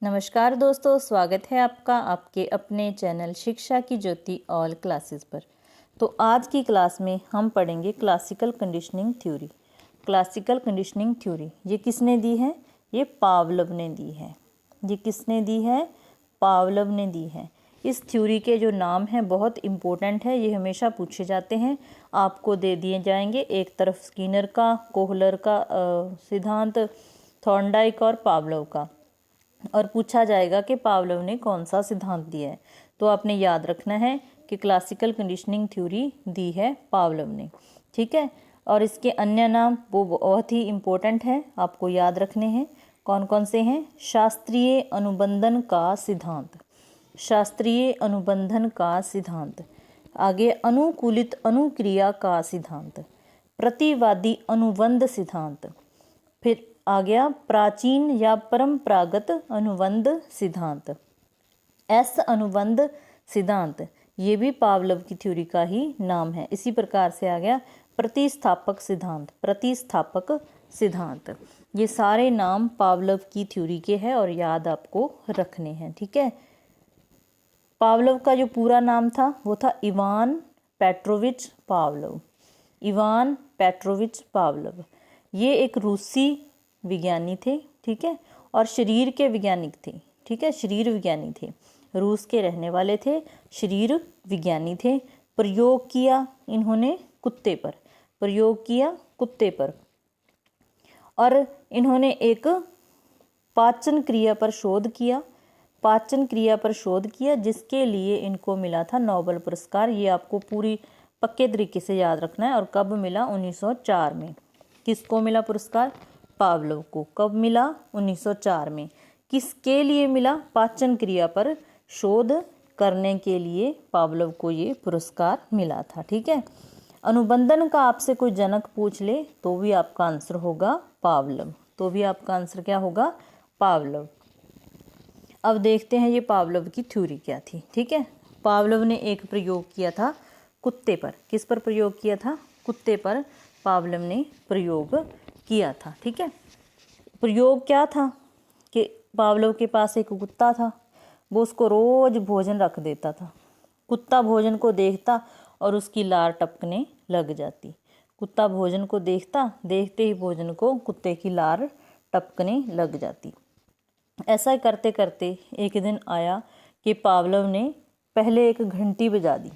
नमस्कार दोस्तों, स्वागत है आपका आपके अपने चैनल शिक्षा की ज्योति ऑल क्लासेस पर। तो आज की क्लास में हम पढ़ेंगे classical conditioning theory. Classical conditioning theory ये किसने दी है? ये पावलोव ने दी है। ये किसने दी है? पावलोव ने दी है। इस थ्योरी के जो नाम हैं बहुत इम्पोर्टेंट है, ये हमेशा पूछे जाते हैं, आपको दे दिए जाएंगे। एक तरफ स्किनर का, कोहलर का सिद्धांत, थॉर्नडाइक और पावलोव का, और पूछा जाएगा कि पावलोव ने कौन सा सिद्धांत दिया है। तो आपने याद रखना है कि क्लासिकल कंडीशनिंग थ्योरी दी है पावलोव ने, ठीक है। और इसके अन्य नाम वो बहुत ही इम्पोर्टेंट है, आपको याद रखने हैं। कौन कौन से हैं? शास्त्रीय अनुबंधन का सिद्धांत, शास्त्रीय अनुबंधन का सिद्धांत। आगे अनुकूलित अनुक्रिया का सिद्धांत, प्रतिवादी अनुबंध सिद्धांत। फिर आ गया प्राचीन या परंपरागत अनुबंध सिद्धांत, एस अनुबंध सिद्धांत। ये भी पावलोव की थ्योरी का ही नाम है। इसी प्रकार से आ गया प्रतिस्थापक सिद्धांत, प्रतिस्थापक सिद्धांत। ये सारे नाम पावलोव की थ्योरी के हैं और याद आपको रखने हैं, ठीक है। पावलोव का जो पूरा नाम था वो था Ivan Petrovich Pavlov. Ivan Petrovich Pavlov ये एक रूसी विज्ञानी थे, ठीक है, और शरीर के वैज्ञानिक थे, ठीक है, शरीर विज्ञानी थे, रूस के रहने वाले थे, शरीर विज्ञानी थे। प्रयोग किया इन्होंने कुत्ते पर, प्रयोग किया कुत्ते पर, और इन्होंने एक पाचन क्रिया पर शोध किया, पाचन क्रिया पर शोध किया, जिसके लिए इनको मिला था नोबेल पुरस्कार। ये आपको पूरी पक्के तरीके से याद रखना है। और कब मिला? 1904 में। किसको मिला पुरस्कार? पावलोव को। कब मिला? 1904 में। किसके लिए मिला? पाचन क्रिया पर शोध करने के लिए पावलोव को ये पुरस्कार मिला था, ठीक है। अनुबंधन का आपसे कोई जनक पूछ ले तो भी आपका आंसर होगा पावलोव, तो भी आपका आंसर क्या होगा? पावलोव। अब देखते हैं ये पावलोव की थ्योरी क्या थी, ठीक है। पावलोव ने एक प्रयोग किया था कुत्ते पर। किस पर प्रयोग किया था? कुत्ते पर पावलोव ने प्रयोग किया था, ठीक है। प्रयोग क्या था कि पावलोव के पास एक कुत्ता था, वो उसको रोज भोजन रख देता था। कुत्ता भोजन को देखता और उसकी लार टपकने लग जाती। कुत्ता भोजन को देखता, देखते ही भोजन को कुत्ते की लार टपकने लग जाती। ऐसा करते करते एक दिन आया कि पावलोव ने पहले एक घंटी बजा दी।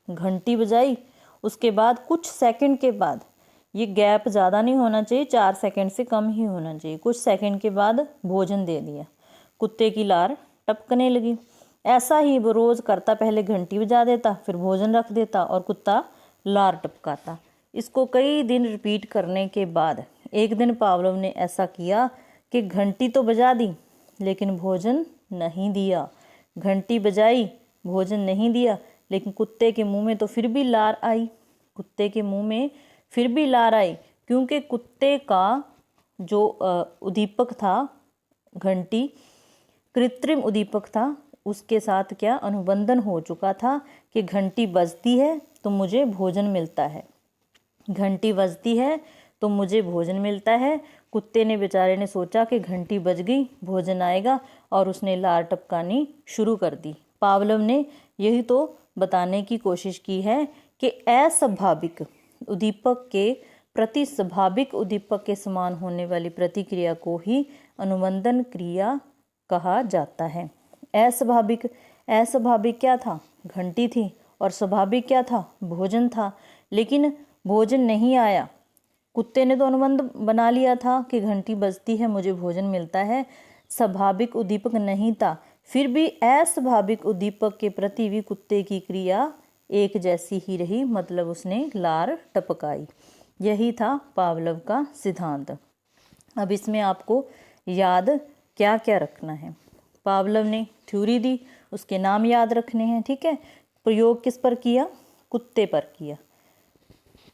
घंटी बजाई, उसके बाद कुछ सेकंड के बाद, ये गैप ज़्यादा नहीं होना चाहिए, 4 सेकंड से कम ही होना चाहिए, कुछ सेकंड के बाद भोजन दे दिया। कुत्ते की लार टपकने लगी। ऐसा ही वो रोज़ करता, पहले घंटी बजा देता, फिर भोजन रख देता और कुत्ता लार टपकाता। इसको कई दिन रिपीट करने के बाद एक दिन पावलोव ने ऐसा किया कि घंटी तो बजा दी लेकिन भोजन नहीं दिया। घंटी बजाई, भोजन नहीं दिया, लेकिन कुत्ते के मुंह में तो फिर भी लार आई। कुत्ते के मुंह में फिर भी लार आई, क्योंकि कुत्ते का जो उद्दीपक था, घंटी, कृत्रिम उद्दीपक था, उसके साथ क्या अनुबंधन हो चुका था कि घंटी बजती है तो मुझे भोजन मिलता है, घंटी बजती है तो मुझे भोजन मिलता है। कुत्ते ने, बेचारे ने सोचा कि घंटी बज गई, भोजन आएगा, और उसने लार टपकानी शुरू कर दी। पावलोव ने यही तो बताने की कोशिश की है कि अस्वाभाविक उद्दीपक के प्रति स्वाभाविक उद्दीपक के समान होने वाली प्रतिक्रिया को ही अनुबंधन क्रिया कहा जाता है। अस्वाभाविक, अस्वाभाविक क्या था? घंटी थी, और स्वाभाविक क्या था? भोजन था, लेकिन भोजन नहीं आया। कुत्ते ने तो अनुबंध बना लिया था कि घंटी बजती है मुझे भोजन मिलता है, स्वाभाविक उद्दीपक नहीं था। फिर भी अस्वाभाविक उद्दीपक के प्रति भी कुत्ते की क्रिया एक जैसी ही रही, मतलब उसने लार टपकाई। यही था पावलोव का सिद्धांत। अब इसमें आपको याद क्या क्या रखना है? पावलोव ने थ्योरी दी, उसके नाम याद रखने हैं, ठीक है। प्रयोग किस पर किया? कुत्ते पर किया।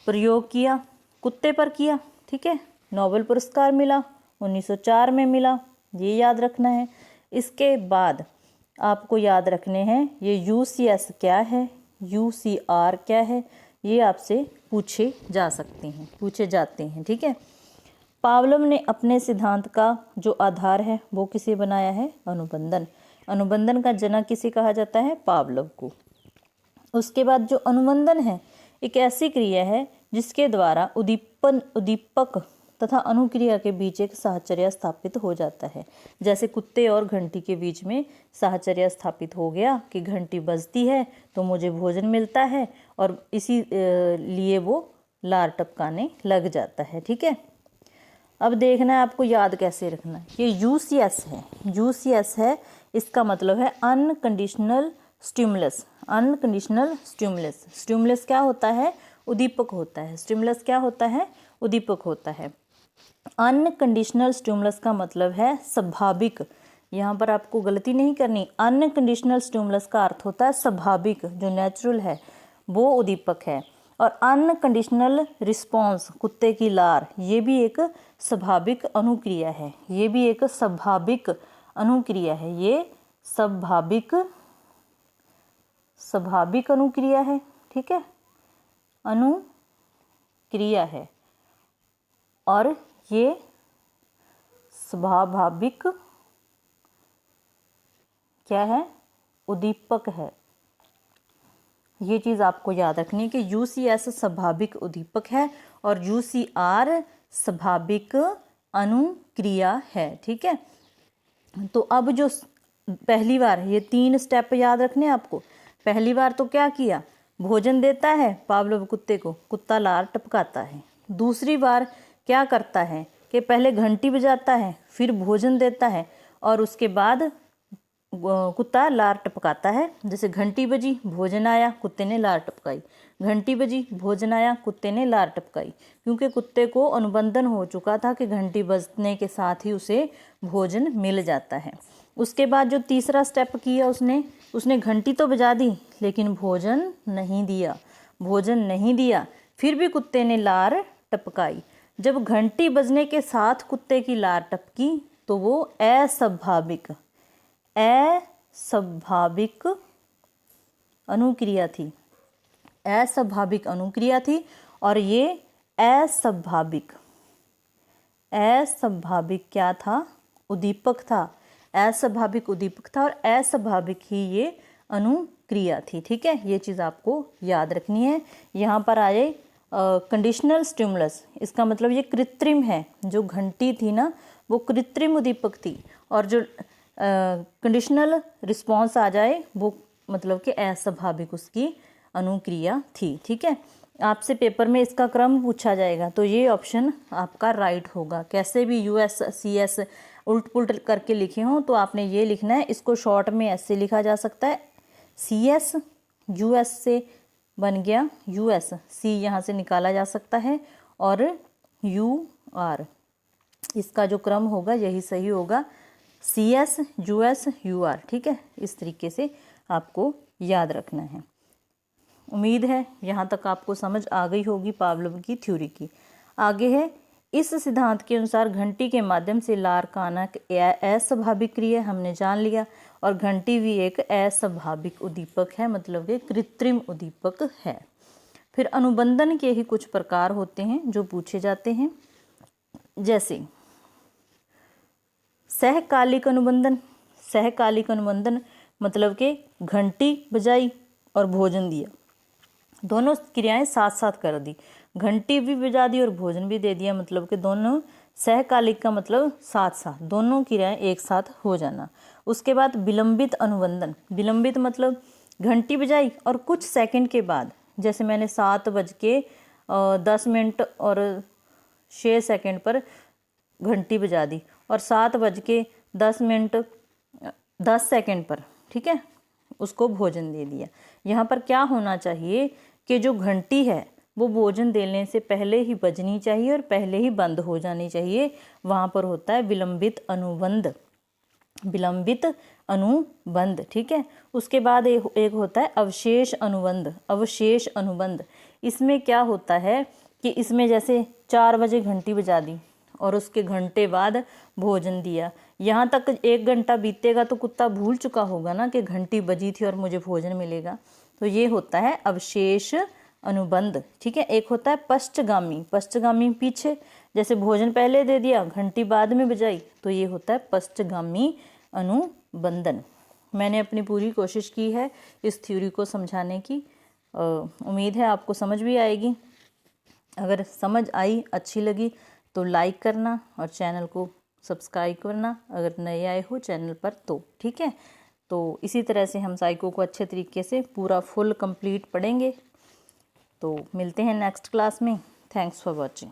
प्रयोग किया कुत्ते पर किया, ठीक है। नोबेल पुरस्कार मिला, 1904 में मिला, ये याद रखना है। इसके बाद आपको याद रखने हैं ये UCS क्या है, UCR क्या है, ये आपसे पूछे जा सकते हैं, पूछे जाते हैं, ठीक है। पावलोव ने अपने सिद्धांत का जो आधार है वो किसे बनाया है? अनुबंधन। अनुबंधन का जनक किसे कहा जाता है? पावलोव को। उसके बाद जो अनुबंधन है एक ऐसी क्रिया है जिसके द्वारा उद्दीपक तथा अनुक्रिया के बीच एक साहचर्य स्थापित हो जाता है। जैसे कुत्ते और घंटी के बीच में साहचर्य स्थापित हो गया कि घंटी बजती है तो मुझे भोजन मिलता है और इसी लिए वो लार टपकाने लग जाता है। ठीक है, अब देखना है आपको याद कैसे रखना है। ये यूसीएस है, यूसीएस है, इसका मतलब है unconditional stimulus. Unconditional stimulus, stimulus क्या होता है? उद्दीपक होता है। स्टिमुलस क्या होता है? उद्दीपक होता है। अनकंडीशनल स्टिमुलस का मतलब है स्वाभाविक। यहाँ पर आपको गलती नहीं करनी। अनकंडीशनल स्टिमुलस का अर्थ होता है स्वाभाविक, जो नेचुरल है वो उद्दीपक है। और अनकंडीशनल रिस्पॉन्स, कुत्ते की लार, ये भी एक स्वाभाविक अनुक्रिया है। ये भी एक स्वाभाविक अनुक्रिया है। ये स्वाभाविक अनुक्रिया है। ठीक है, अनुक्रिया है और ये स्वाभाविक क्या है? उद्दीपक है। ये चीज़ आपको याद रखनी है कि यूसीएस स्वाभाविक उद्दीपक है और यूसीआर स्वाभाविक अनुक्रिया है। ठीक है, तो अब जो पहली बार, ये 3 स्टेप याद रखने आपको। पहली बार तो क्या किया? भोजन देता है पावलोव कुत्ते को, कुत्ता लार टपकाता है। दूसरी बार क्या करता है कि पहले घंटी बजाता है, फिर भोजन देता है और उसके बाद कुत्ता लार टपकाता है। जैसे घंटी बजी, भोजन आया, कुत्ते ने लार टपकाई। घंटी बजी, भोजन आया, कुत्ते ने लार टपकाई। क्योंकि कुत्ते को अनुबंधन हो चुका था कि घंटी बजने के साथ ही उसे भोजन मिल जाता है। उसके बाद जो तीसरा स्टेप किया उसने घंटी तो बजा दी लेकिन भोजन नहीं दिया। भोजन नहीं दिया, फिर भी कुत्ते ने लार टपकाई। जब घंटी बजने के साथ कुत्ते की लार टपकी तो वो अस्वाभाविक अनुक्रिया थी। अस्वाभाविक अनुक्रिया थी और ये अस्वाभाविक क्या था? उद्दीपक था। अस्वाभाविक उद्दीपक था और अस्वाभाविक ही ये अनुक्रिया थी। ठीक है, ये चीज़ आपको याद रखनी है। यहाँ पर आए कंडीशनल स्टिमुलस, इसका मतलब ये कृत्रिम है। जो घंटी थी ना वो कृत्रिम उद्दीपक थी और जो कंडीशनल रिस्पॉन्स आ जाए वो मतलब कि अस्वाभाविक उसकी अनुक्रिया थी। ठीक है, आपसे पेपर में इसका क्रम पूछा जाएगा तो ये ऑप्शन आपका राइट होगा। कैसे भी यूएस सीएस उल्ट पुल्ट करके लिखे हों तो आपने ये लिखना है। इसको शॉर्ट में ऐसे लिखा जा सकता है, सीएस यूएस से बन गया यूएस, सी यहाँ से निकाला जा सकता है और यूआर, इसका जो क्रम होगा यही सही होगा, सीएस यूएस यूआर। ठीक है, इस तरीके से आपको याद रखना है। उम्मीद है यहाँ तक आपको समझ आ गई होगी पावलोव की थ्योरी की। आगे है, इस सिद्धांत के अनुसार घंटी के माध्यम से लार का आना अस्वाभाविक क्रिया हमने जान लिया और घंटी भी एक अस्वाभाविक उद्दीपक है, मतलब कि कृत्रिम उद्दीपक है। फिर अनुबंधन के ही कुछ प्रकार होते हैं जो पूछे जाते हैं, जैसे सहकालिक अनुबंधन। सहकालिक अनुबंधन मतलब कि घंटी बजाई और भोजन दिया, दोनों क्रियाएं साथ साथ कर दी। घंटी भी बजा दी और भोजन भी दे दिया, मतलब कि दोनों सहकालिक का मतलब साथ साथ दोनों क्रियाएं एक साथ हो जाना। उसके बाद विलंबित अनुबंधन। विलंबित मतलब घंटी बजाई और कुछ सेकंड के बाद, जैसे मैंने 7:10 और 6 सेकंड पर घंटी बजा दी और 7:10 पर, ठीक है, उसको भोजन दे दिया। यहाँ पर क्या होना चाहिए कि जो घंटी है वो भोजन देने से पहले ही बजनी चाहिए और पहले ही बंद हो जानी चाहिए। वहाँ पर होता है विलंबित अनुबंध, विलंबित अनुबंध। ठीक है, उसके बाद एक होता है अवशेष अनुबंध। अवशेष अनुबंध, इसमें क्या होता है कि इसमें जैसे 4 बजे घंटी बजा दी और उसके घंटे बाद भोजन दिया, यहाँ तक 1 घंटा बीतेगा तो कुत्ता भूल चुका होगा ना कि घंटी बजी थी और मुझे भोजन मिलेगा। तो ये होता है अवशेष अनुबंध। ठीक है, एक होता है पश्चगामी। पश्चगामी पीछे, जैसे भोजन पहले दे दिया, घंटी बाद में बजाई, तो ये होता है पश्चगामी अनुबंधन। मैंने अपनी पूरी कोशिश की है इस थ्योरी को समझाने की। उम्मीद है आपको समझ भी आएगी। अगर समझ आई, अच्छी लगी तो लाइक करना और चैनल को सब्सक्राइब करना अगर नए आए हो चैनल पर तो, ठीक है। तो इसी तरह से हम साइको को अच्छे तरीके से पूरा फुल कंप्लीट पढ़ेंगे। तो मिलते हैं नेक्स्ट क्लास में। Thanks for watching.